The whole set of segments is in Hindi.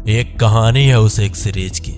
एक कहानी है उस एक सीरीज की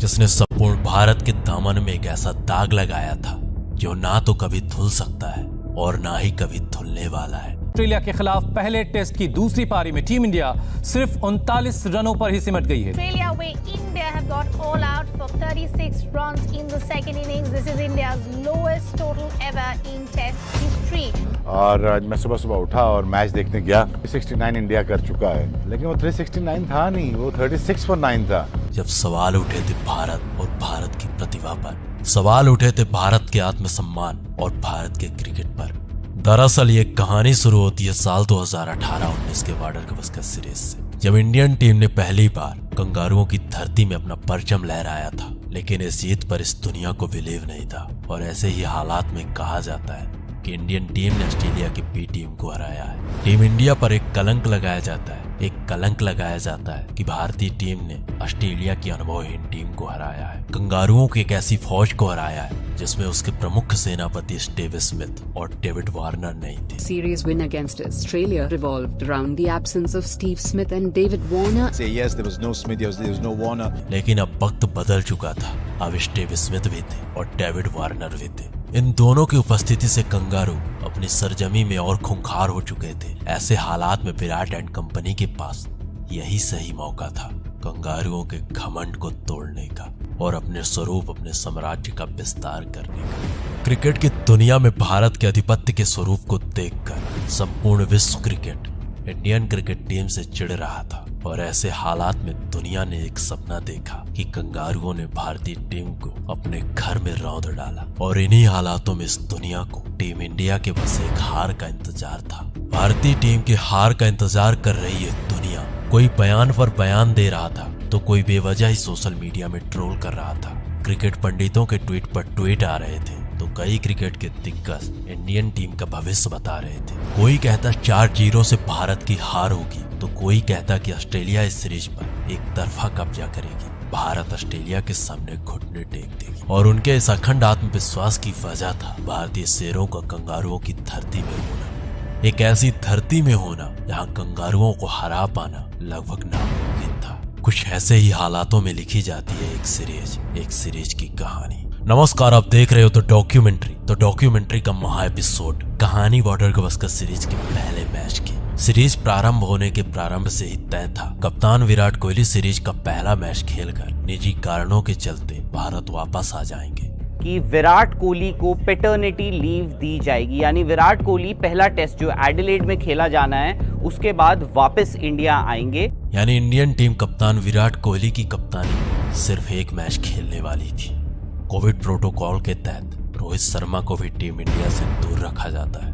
जिसने संपूर्ण भारत के दामन में एक ऐसा दाग लगाया था जो ना तो कभी धुल सकता है और ना ही कभी धुलने वाला है। ऑस्ट्रेलिया के खिलाफ पहले टेस्ट की दूसरी पारी में टीम इंडिया सिर्फ 39 रनों पर ही सिमट गई है। Australia where India have got all out for 36 runs in the second innings. This is India's lowest total ever in Test history. और आज मैं सुबह सुबह उठा और मैच देखने गया। 369 इंडिया कर चुका है, लेकिन वो 369 था नहीं, वो 36 for 9 था। जब सवाल उठे थे भारत और भारत की प्रतिभा पर, सवाल उठे थे भारत के आत्मसम्मान और भारत के क्रिकेट पर। दरअसल ये कहानी शुरू होती है साल 2018-19 के बॉर्डर गवास्कर सीरीज से, जब इंडियन टीम ने पहली बार कंगारुओं की धरती में अपना परचम लहराया था। लेकिन इस जीत पर इस दुनिया को बिलीव नहीं था और ऐसे ही हालात में कहा जाता है कि इंडियन टीम ने ऑस्ट्रेलिया की बी टीम को हराया है। टीम इंडिया पर एक कलंक लगाया जाता है, एक कलंक लगाया जाता है कि भारतीय टीम ने ऑस्ट्रेलिया की अनुभवहीन टीम को हराया है, कंगारुओं की एक ऐसी फौज को हराया है जिसमें उसके प्रमुख सेनापति स्टीव स्मिथ और डेविड वार्नर नहीं थे। Series win against Australia revolved around the absence of Steve Smith and David Warner. Yes, there was no Smith, there was no Warner. लेकिन अब वक्त बदल चुका था, अब स्टीव स्मिथ भी थे और डेविड वार्नर भी थे। इन दोनों की उपस्थिति से कंगारू अपनी सरजमी में और खूंखार हो चुके थे। ऐसे हालात में विराट एंड कंपनी के पास यही सही मौका था कंगारुओं के घमंड को तोड़ने का और अपने स्वरूप, अपने साम्राज्य का विस्तार करने का। क्रिकेट की दुनिया में भारत के आधिपत्य के स्वरूप को देखकर संपूर्ण विश्व क्रिकेट इंडियन क्रिकेट टीम से चिढ़ रहा था और ऐसे हालात में दुनिया ने एक सपना देखा कि कंगारुओं ने भारतीय टीम को अपने घर में रौंद डाला। और इन्हीं हालातों में इस दुनिया को टीम इंडिया के बस एक हार का इंतजार था। भारतीय टीम के हार का इंतजार कर रही है दुनिया। कोई बयान पर बयान दे रहा था तो कोई बेवजह ही सोशल मीडिया में ट्रोल कर रहा था। क्रिकेट पंडितों के ट्वीट पर ट्वीट आ रहे थे तो कई क्रिकेट के दिग्गज इंडियन टीम का भविष्य बता रहे थे। कोई कहता 4-0 से भारत की हार होगी तो कोई कहता कि ऑस्ट्रेलिया इस सीरीज पर एक तरफा कब्जा करेगी, भारत ऑस्ट्रेलिया के सामने घुटने टेक देगी। और उनके इस अखंड आत्मविश्वास की वजह था भारतीय शेरों का कंगारुओं की धरती में होना, एक ऐसी धरती में होना जहाँ कंगारुओं को हरा पाना लगभग नामुमकिन था। कुछ ऐसे ही हालातों में लिखी जाती है एक सीरीज की कहानी। नमस्कार, आप देख रहे हो तो डॉक्यूमेंट्री का महा एपिसोड कहानी बॉर्डर गवास्कर सीरीज के पहले मैच की। सीरीज प्रारंभ होने के प्रारंभ से ही तय था कप्तान विराट कोहली सीरीज का पहला मैच खेलकर निजी कारणों के चलते भारत वापस आ जाएंगे कि विराट कोहली को पैटर्निटी लीव दी जाएगी, यानी विराट कोहली पहला टेस्ट जो एडिलेड में खेला जाना है उसके बाद वापस इंडिया आएंगे। यानी इंडियन टीम कप्तान विराट कोहली की कप्तानी में सिर्फ एक मैच खेलने वाली थी। कोविड प्रोटोकॉल के तहत रोहित शर्मा को भी टीम इंडिया से दूर रखा जाता है।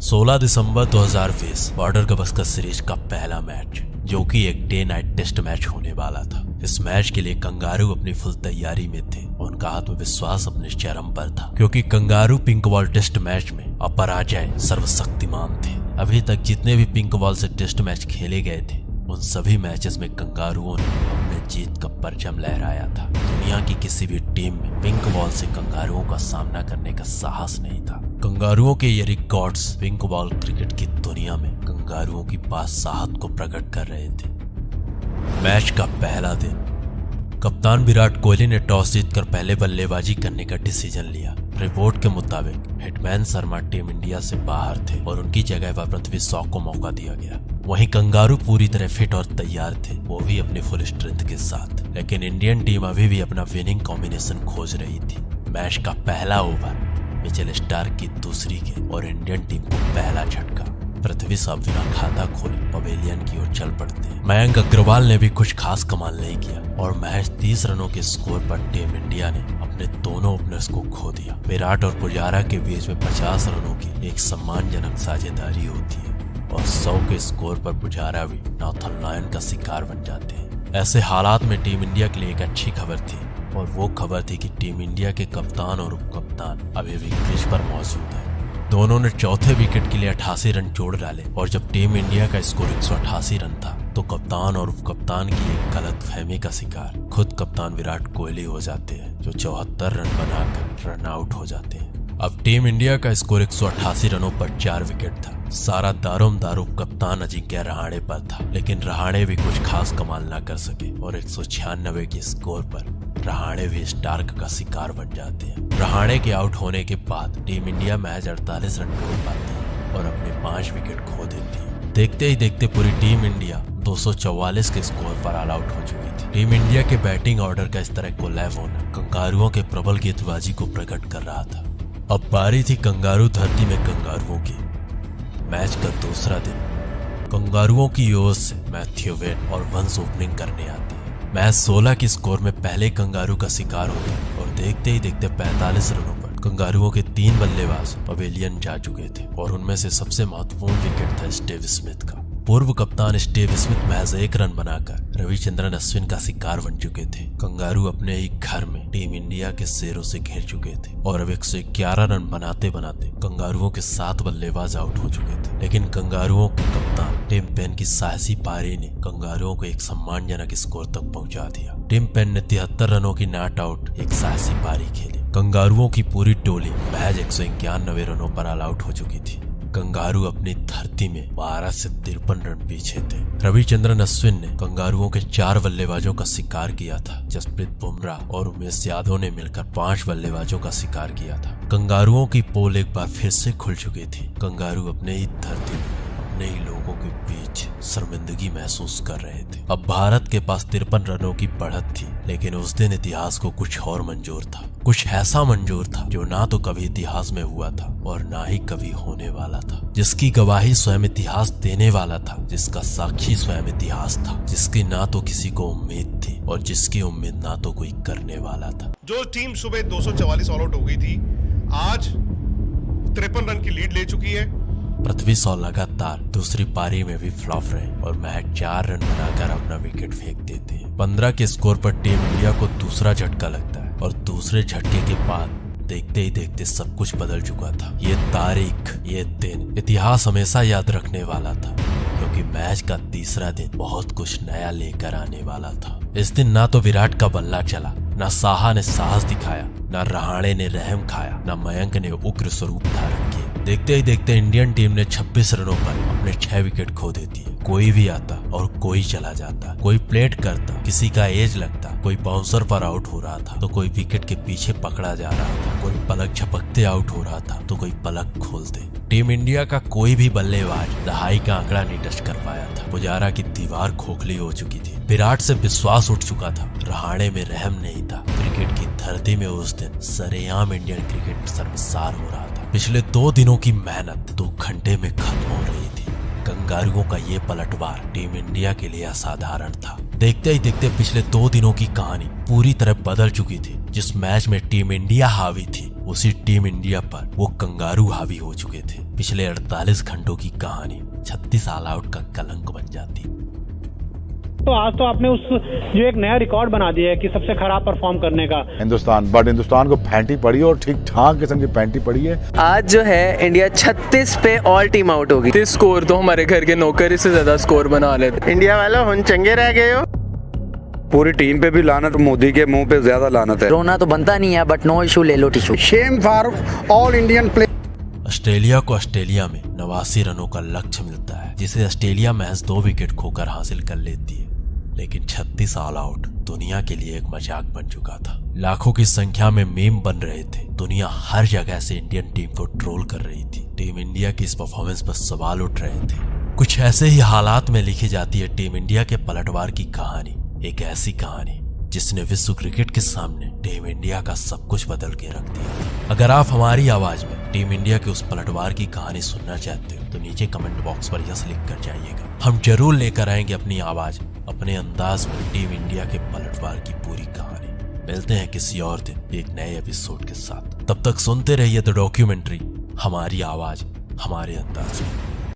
16 दिसंबर 2020 बॉर्डर गवास्कर सीरीज का पहला मैच, जो कि एक डे नाइट टेस्ट मैच होने वाला था। इस मैच के लिए कंगारू अपनी फुल तैयारी में थे। उनका आत्मविश्वास अपने चरम पर था क्योंकि kangaroo pink ball test match में अपराजय सर्वशक्तिमान थे। अभी तक जितने भी पिंक बॉल से टेस्ट मैच खेले गए थे उन सभी मैचेस में कंगारुओं ने अपने जीत का परचम लहराया था। दुनिया की किसी भी टीम में पिंक बॉल से कंगारुओं का सामना करने का साहस नहीं था। कंगारुओं के ये रिकॉर्ड्स पिंक बॉल क्रिकेट की दुनिया में कंगारुओं की बादशाहत को प्रकट कर रहे थे। मैच का पहला दिन कप्तान विराट कोहली ने टॉस जीतकर पहले बल्लेबाजी करने का डिसीजन लिया। रिपोर्ट के मुताबिक हिटमैन शर्मा टीम इंडिया से बाहर थे और उनकी जगह पर पृथ्वी शॉ को मौका दिया गया। वहीं कंगारू पूरी तरह फिट और तैयार थे, वो भी अपनी फुल स्ट्रेंथ के साथ। लेकिन इंडियन टीम अभी भी अपना विनिंग कॉम्बिनेशन खोज रही थी। मैच का पहला ओवर मिचेल स्टार्क की दूसरी गेंद और इंडियन टीम को पहला झटका। पृथ्वी शॉ बिना खाता खोले पवेलियन की ओर चल पड़ते। मयंक अग्रवाल ने भी कुछ खास कमाल नहीं किया और महज 30 रनों के स्कोर पर टीम इंडिया ने अपने दोनों ओपनर्स को खो दिया। विराट और पुजारा के बीच में 50 रनों की एक सम्मानजनक साझेदारी होती है और 100 के स्कोर पर पुजारा भी नॉर्थन लायन का शिकार बन जाते हैं। ऐसे हालात में टीम इंडिया के लिए एक अच्छी खबर थी और वो खबर थी कि टीम इंडिया के कप्तान और उप कप्तान अभी भी क्रीज पर मौजूद है। दोनों ने चौथे विकेट के लिए 88 रन जोड़ डाले और जब टीम इंडिया का स्कोर 188 रन था तो कप्तान और उप कप्तान की एक गलत फहमी का शिकार खुद कप्तान विराट कोहली हो जाते हैं, जो 74 रन बनाकर रन आउट हो जाते हैं। अब टीम इंडिया का स्कोर 188 रनों पर 4 विकेट था, सारा दारोमदारू कप्तान अजिंक्य रहाणे पर था, लेकिन रहाणे भी कुछ खास कमाल ना कर सके और 196 के स्कोर पर रहाणे भी स्टार्क का शिकार बन जाते हैं। रहाणे के आउट होने के बाद टीम इंडिया मैच 48 रन ढूंढ पाती है और अपने 5 विकेट खो देती है। देखते ही देखते पूरी टीम इंडिया 244 के स्कोर पर ऑल आउट हो चुकी थी। टीम इंडिया के बैटिंग ऑर्डर का इस तरह कोलैप्स होना कंगारुओं के प्रबल गेंदबाजी को प्रकट कर रहा था। अब बारी थी कंगारू धरती में कंगारुओं की। मैच का दूसरा दिन कंगारुओं की ओर से मैथ्यू वेड और वंस ओपनिंग करने आते हैं। मैच 16 के स्कोर में पहले कंगारू का शिकार होता है और देखते ही देखते 45 रनों पर कंगारुओं के 3 बल्लेबाज पवेलियन जा चुके थे और उनमें से सबसे महत्वपूर्ण विकेट था स्टीव स्मिथ का। पूर्व कप्तान स्टीव स्मिथ महज 1 रन बनाकर रविचंद्रन अश्विन का शिकार बन चुके थे। कंगारू अपने ही घर में टीम इंडिया के शेरों से घिर चुके थे और अब 111 रन बनाते बनाते कंगारुओं के 7 बल्लेबाज आउट हो चुके थे। लेकिन कंगारुओं के कप्तान टिम पेन की साहसी पारी ने कंगारुओं को एक सम्मानजनक स्कोर तक पहुंचा दिया। टिम पेन ने 73 रनों की नॉट आउट एक साहसी पारी खेली। कंगारुओं की पूरी टोली महज 191 रनों पर ऑल आउट हो चुकी थी। कंगारू अपनी धरती में 12 से 53 रन पीछे थे। रविचंद्रन अश्विन ने कंगारुओं के 4 बल्लेबाजों का शिकार किया था। जसप्रीत बुमराह और उमेश यादव ने मिलकर 5 बल्लेबाजों का शिकार किया था। कंगारुओं की पोल एक बार फिर से खुल चुकी थी। कंगारू अपने ही धरती में अपने ही लोगों के बीच शर्मिंदगी महसूस कर रहे थे। अब भारत के पास 53 रनों की बढ़त थी, लेकिन उस दिन इतिहास को कुछ और मंजूर था। कुछ ऐसा मंजूर था जो ना तो कभी इतिहास में हुआ था और ना ही कभी होने वाला था, जिसकी गवाही स्वयं इतिहास देने वाला था, जिसका साक्षी स्वयं इतिहास था, जिसकी ना तो किसी को उम्मीद थी और जिसकी उम्मीद ना तो कोई करने वाला था। जो टीम सुबह 244 ऑल आउट हो गई थी, आज 53 रन की लीड ले चुकी है। पृथ्वी शॉ लगातार दूसरी पारी में भी फ्लॉप रहे और महज 4 रन बनाकर अपना विकेट फेंक देते हैं। 15 के स्कोर पर टीम इंडिया को दूसरा झटका लगता है और दूसरे झटके के बाद देखते ही देखते सब कुछ बदल चुका था। ये तारीख, ये दिन इतिहास हमेशा याद रखने वाला था, क्योंकि मैच का तीसरा दिन बहुत कुछ नया लेकर आने वाला था। इस दिन ना तो विराट का बल्ला चला, ना साहा ने साहस दिखाया, ना रहाणे ने रहम खाया, ना मयंक ने उग्र स्वरूप धारण किया। देखते ही देखते इंडियन टीम ने 26 रनों पर अपने 6 विकेट खो देती है। कोई भी आता और कोई चला जाता, कोई प्लेट करता, किसी का एज लगता, कोई बाउंसर पर आउट हो रहा था तो कोई विकेट के पीछे पकड़ा जा रहा था, कोई पलक झपकते आउट हो रहा था तो कोई पलक खोलते। टीम इंडिया का कोई भी बल्लेबाज दहाई का आंकड़ा नहीं टच कर पाया था। पुजारा की दीवार खोखली हो चुकी थी। विराट से विश्वास उठ चुका था। रहाणे में रहम नहीं था। क्रिकेट की धरती में उस दिन सरेआम इंडियन क्रिकेट शर्मसार हो रहा था। पिछले 2 दिनों की मेहनत 2 घंटे में खत्म हो रही थी। कंगारुओं का ये पलटवार टीम इंडिया के लिए असाधारण था। देखते ही देखते पिछले 2 दिनों की कहानी पूरी तरह बदल चुकी थी। जिस मैच में टीम इंडिया हावी थी, उसी टीम इंडिया पर वो कंगारू हावी हो चुके थे। पिछले 48 घंटों की कहानी 36 ऑल आउट का कलंक बन जाती। तो आज तो आपने जो एक नया रिकॉर्ड बना दिया है कि सबसे खराब परफॉर्म करने का। हिंदुस्तान को फैंटी पड़ी है और ठीक ठाक किस्म की फैंटी पड़ी है। आज जो है इंडिया 36 पे ऑल टीम आउट होगी। इस स्कोर तो हमारे घर के नौकर से ज्यादा स्कोर बना लेते। इंडिया वालों हम चंगे रह गए हो। पूरी टीम पे भी लानत, मोदी के मुंह पे ज्यादा लानत है। रोना तो बनता नहीं है, बट नो इशू, ले लो tissue. Shame for all Indian play. Australia को ऑस्ट्रेलिया में 89 रनों का लक्ष्य मिलता है, जिसे ऑस्ट्रेलिया महज 2 विकेट खोकर हासिल कर लेती है। लेकिन 36 ऑल आउट दुनिया के लिए एक मजाक बन चुका था। लाखों की संख्या में मीम बन रहे थे। दुनिया हर जगह से इंडियन टीम को ट्रोल कर रही थी। टीम इंडिया की इस परफॉर्मेंस पर सवाल उठ रहे थे। कुछ ऐसे ही हालात में लिखी जाती है टीम इंडिया के पलटवार की कहानी। एक ऐसी कहानी जिसने विश्व क्रिकेट के सामने टीम इंडिया का सब कुछ बदल के रख दिया। अगर आप हमारी आवाज में टीम इंडिया के उस पलटवार की कहानी सुनना चाहते हो तो नीचे कमेंट बॉक्स पर यस लिख कर जाइएगा। हम जरूर लेकर आएंगे अपनी आवाज, अपने अंदाज में टीम इंडिया के पलटवार की पूरी कहानी। मिलते हैं किसी और दिन एक नए एपिसोड के साथ। तब तक सुनते रहिए द डॉक्यूमेंट्री, हमारी आवाज हमारे अंदाज में।